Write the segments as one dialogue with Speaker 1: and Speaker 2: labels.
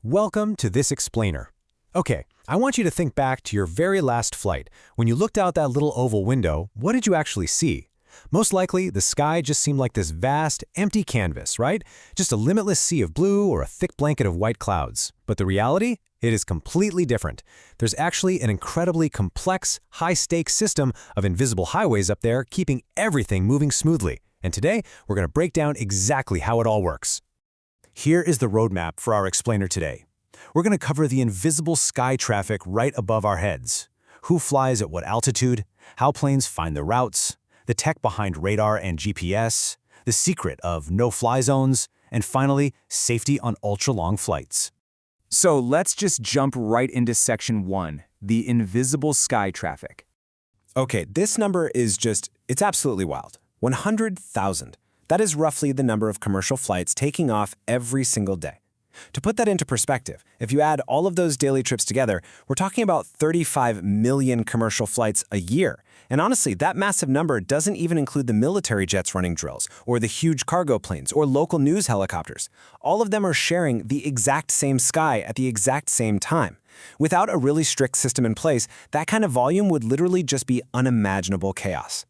Speaker 1: Welcome to this explainer. Okay, I want you to think back to your very last flight. When you looked out that little oval window, what did you actually see? Most likely, the sky just seemed like this vast, empty canvas, right? Just a limitless sea of blue or a thick blanket of white clouds. But the reality? It is completely different. There's actually an incredibly complex, high-stakes system of invisible highways up there keeping everything moving smoothly. And today, we're going to break down exactly how it all works. Here is the roadmap for our explainer today. We're going to cover the invisible sky traffic right above our heads, who flies at what altitude, how planes find their routes, the tech behind radar and GPS, the secret of no-fly zones, and finally, safety on ultra-long flights.
Speaker 2: So let's just jump right into Section 1, the invisible sky traffic.
Speaker 3: Okay, this number is it's absolutely wild. 100,000. That is roughly the number of commercial flights taking off every single day. To put that into perspective, if you add all of those daily trips together, we're talking about 35 million commercial flights a year. And honestly, that massive number doesn't even include the military jets running drills, or the huge cargo planes, or local news helicopters. All of them are sharing the exact same sky at the exact same time. Without a really strict system in place, that kind of volume would literally just be unimaginable chaos.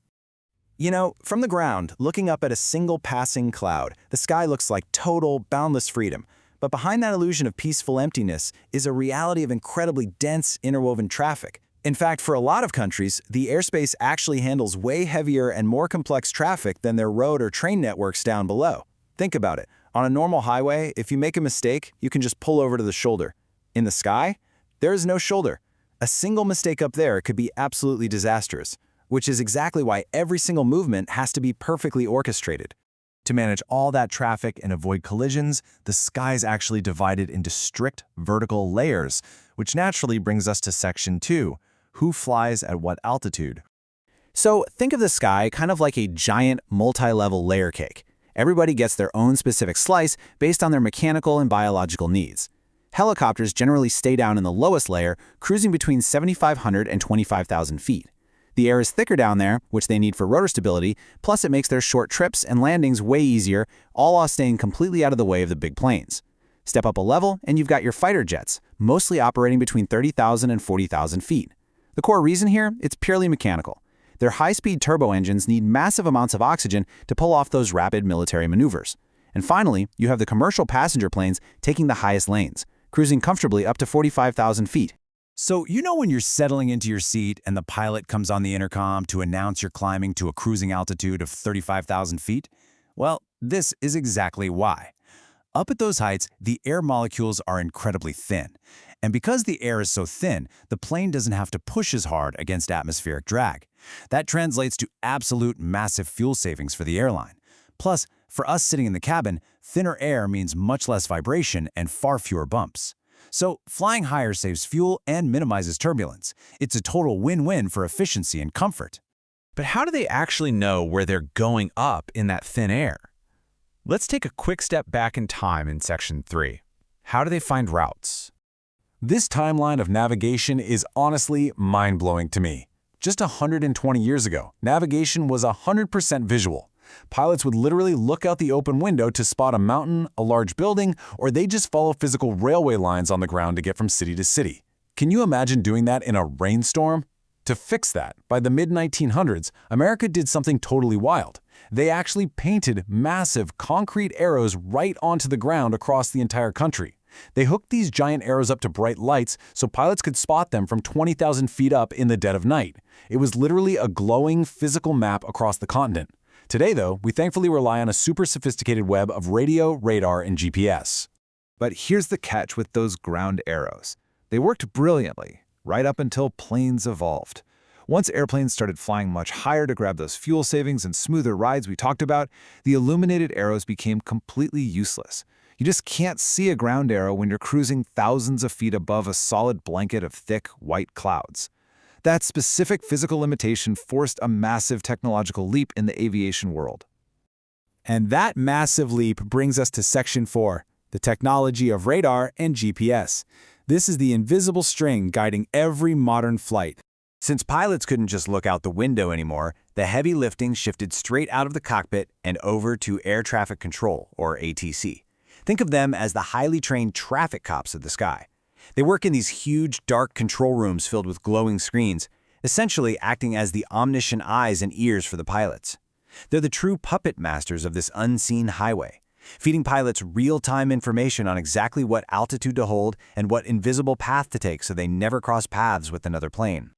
Speaker 4: You know, from the ground, looking up at a single passing cloud, the sky looks like total, boundless freedom. But behind that illusion of peaceful emptiness is a reality of incredibly dense, interwoven traffic. In fact, for a lot of countries, the airspace actually handles way heavier and more complex traffic than their road or train networks down below. Think about it. On a normal highway, if you make a mistake, you can just pull over to the shoulder. In the sky, there is no shoulder. A single mistake up there could be absolutely disastrous, which is exactly why every single movement has to be perfectly orchestrated.
Speaker 5: To manage all that traffic and avoid collisions, the sky is actually divided into strict vertical layers, which naturally brings us to Section 2, who flies at what altitude.
Speaker 4: So think of the sky kind of like a giant multi-level layer cake. Everybody gets their own specific slice based on their mechanical and biological needs. Helicopters generally stay down in the lowest layer, cruising between 7,500 and 25,000 feet. The air is thicker down there, which they need for rotor stability, plus it makes their short trips and landings way easier, all while staying completely out of the way of the big planes. Step up a level, and you've got your fighter jets, mostly operating between 30,000 and 40,000 feet. The core reason here, it's purely mechanical. Their high-speed turbo engines need massive amounts of oxygen to pull off those rapid military maneuvers. And finally, you have the commercial passenger planes taking the highest lanes, cruising comfortably up to 45,000 feet.
Speaker 5: So you know when you're settling into your seat and the pilot comes on the intercom to announce you're climbing to a cruising altitude of 35,000 feet? Well, this is exactly why. Up at those heights, the air molecules are incredibly thin. And because the air is so thin, the plane doesn't have to push as hard against atmospheric drag. That translates to absolute massive fuel savings for the airline. Plus, for us sitting in the cabin, thinner air means much less vibration and far fewer bumps. So, flying higher saves fuel and minimizes turbulence. It's a total win-win for efficiency and comfort.
Speaker 6: But how do they actually know where they're going up in that thin air? Let's take a quick step back in time in Section 3. How do they find routes?
Speaker 5: This timeline of navigation is honestly mind-blowing to me. Just 120 years ago, navigation was 100% visual. Pilots would literally look out the open window to spot a mountain, a large building, or they just follow physical railway lines on the ground to get from city to city. Can you imagine doing that in a rainstorm? To fix that, by the mid-1900s, America did something totally wild. They actually painted massive concrete arrows right onto the ground across the entire country. They hooked these giant arrows up to bright lights so pilots could spot them from 20,000 feet up in the dead of night. It was literally a glowing physical map across the continent. Today, though, we thankfully rely on a super sophisticated web of radio, radar, and GPS.
Speaker 7: But here's the catch with those ground arrows. They worked brilliantly, right up until planes evolved. Once airplanes started flying much higher to grab those fuel savings and smoother rides we talked about, the illuminated arrows became completely useless. You just can't see a ground arrow when you're cruising thousands of feet above a solid blanket of thick, white clouds. That specific physical limitation forced a massive technological leap in the aviation world.
Speaker 4: And that massive leap brings us to Section 4, the technology of radar and GPS. This is the invisible string guiding every modern flight.
Speaker 8: Since pilots couldn't just look out the window anymore, the heavy lifting shifted straight out of the cockpit and over to air traffic control, or ATC.
Speaker 4: Think of them as the highly trained traffic cops of the sky. They work in these huge, dark control rooms filled with glowing screens, essentially acting as the omniscient eyes and ears for the pilots. They're the true puppet masters of this unseen highway, feeding pilots real-time information on exactly what altitude to hold and what invisible path to take so they never cross paths with another plane.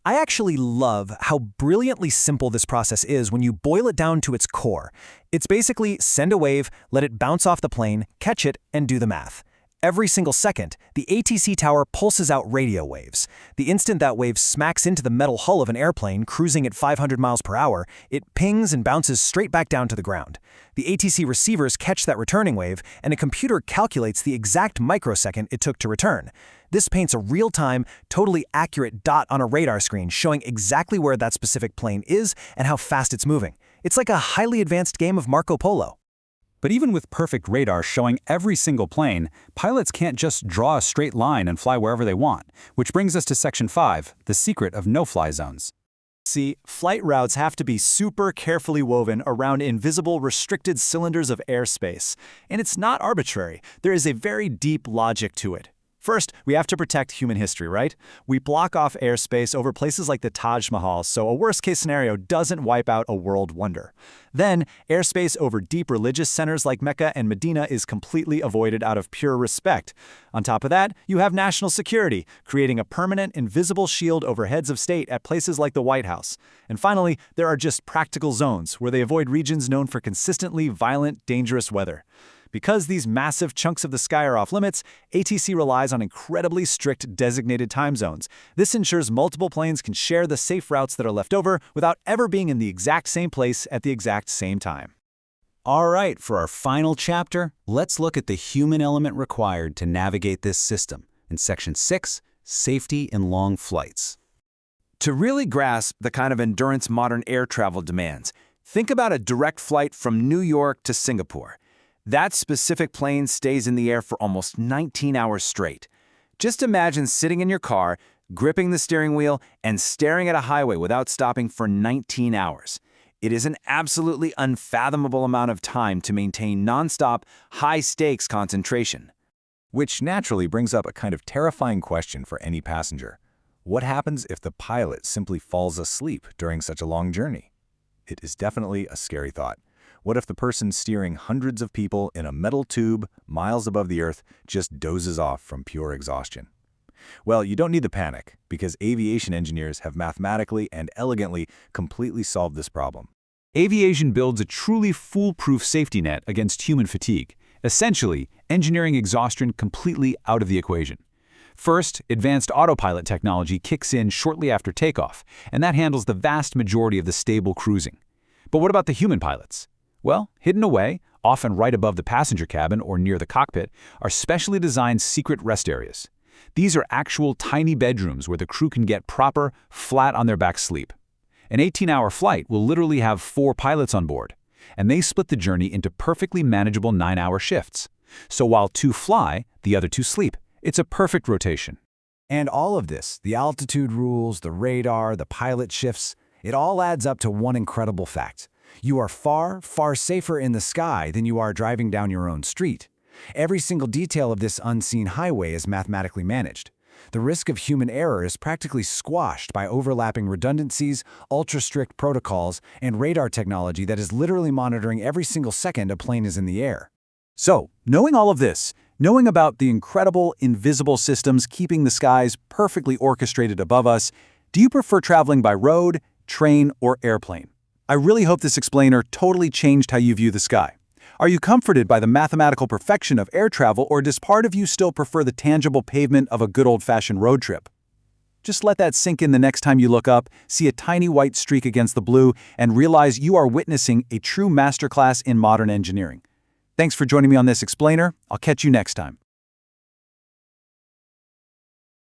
Speaker 1: I actually love how brilliantly simple this process is when you boil it down to its core. It's basically send a wave, let it bounce off the plane, catch it, and do the math. Every single second, the ATC tower pulses out radio waves. The instant that wave smacks into the metal hull of an airplane cruising at 500 miles per hour, it pings and bounces straight back down to the ground. The ATC receivers catch that returning wave, and a computer calculates the exact microsecond it took to return. This paints a real-time, totally accurate dot on a radar screen showing exactly where that specific plane is and how fast it's moving. It's like a highly advanced game of Marco Polo.
Speaker 9: But even with perfect radar showing every single plane, pilots can't just draw a straight line and fly wherever they want, which brings us to Section 5, the secret of no-fly zones.
Speaker 1: See, flight routes have to be super carefully woven around invisible, restricted cylinders of airspace. And it's not arbitrary. There is a very deep logic to it. First, we have to protect human history, right? We block off airspace over places like the Taj Mahal so a worst-case scenario doesn't wipe out a world wonder. Then, airspace over deep religious centers like Mecca and Medina is completely avoided out of pure respect. On top of that, you have national security, creating a permanent, invisible shield over heads of state at places like the White House. And finally, there are just practical zones where they avoid regions known for consistently violent, dangerous weather. Because these massive chunks of the sky are off-limits, ATC relies on incredibly strict designated time zones. This ensures multiple planes can share the safe routes that are left over without ever being in the exact same place at the exact same time.
Speaker 4: All right, for our final chapter, let's look at the human element required to navigate this system. In Section 6, Safety in Long Flights.
Speaker 2: To really grasp the kind of endurance modern air travel demands, think about a direct flight from New York to Singapore. That specific plane stays in the air for almost 19 hours straight. Just imagine sitting in your car, gripping the steering wheel, and staring at a highway without stopping for 19 hours. It is an absolutely unfathomable amount of time to maintain nonstop, high-stakes concentration.
Speaker 5: Which naturally brings up a kind of terrifying question for any passenger. What happens if the pilot simply falls asleep during such a long journey? It is definitely a scary thought. What if the person steering hundreds of people in a metal tube miles above the Earth just dozes off from pure exhaustion? Well, you don't need to panic, because aviation engineers have mathematically and elegantly completely solved this problem.
Speaker 9: Aviation builds a truly foolproof safety net against human fatigue, essentially engineering exhaustion completely out of the equation. First, advanced autopilot technology kicks in shortly after takeoff, and that handles the vast majority of the stable cruising. But what about the human pilots? Well, hidden away, often right above the passenger cabin or near the cockpit, are specially designed secret rest areas. These are actual tiny bedrooms where the crew can get proper, flat-on-their-back sleep. An 18-hour flight will literally have 4 pilots on board, and they split the journey into perfectly manageable 9-hour shifts. So while 2 fly, the other 2 sleep. It's a perfect rotation.
Speaker 3: And all of this, the altitude rules, the radar, the pilot shifts, it all adds up to one incredible fact. You are far, far safer in the sky than you are driving down your own street. Every single detail of this unseen highway is mathematically managed. The risk of human error is practically squashed by overlapping redundancies, ultra-strict protocols, and radar technology that is literally monitoring every single second a plane is in the air.
Speaker 9: So, knowing all of this, knowing about the incredible invisible systems keeping the skies perfectly orchestrated above us, do you prefer traveling by road, train, or airplane? I really hope this explainer totally changed how you view the sky. Are you comforted by the mathematical perfection of air travel, or does part of you still prefer the tangible pavement of a good old-fashioned road trip? Just let that sink in the next time you look up, see a tiny white streak against the blue, and realize you are witnessing a true masterclass in modern engineering. Thanks for joining me on this explainer. I'll catch you next time.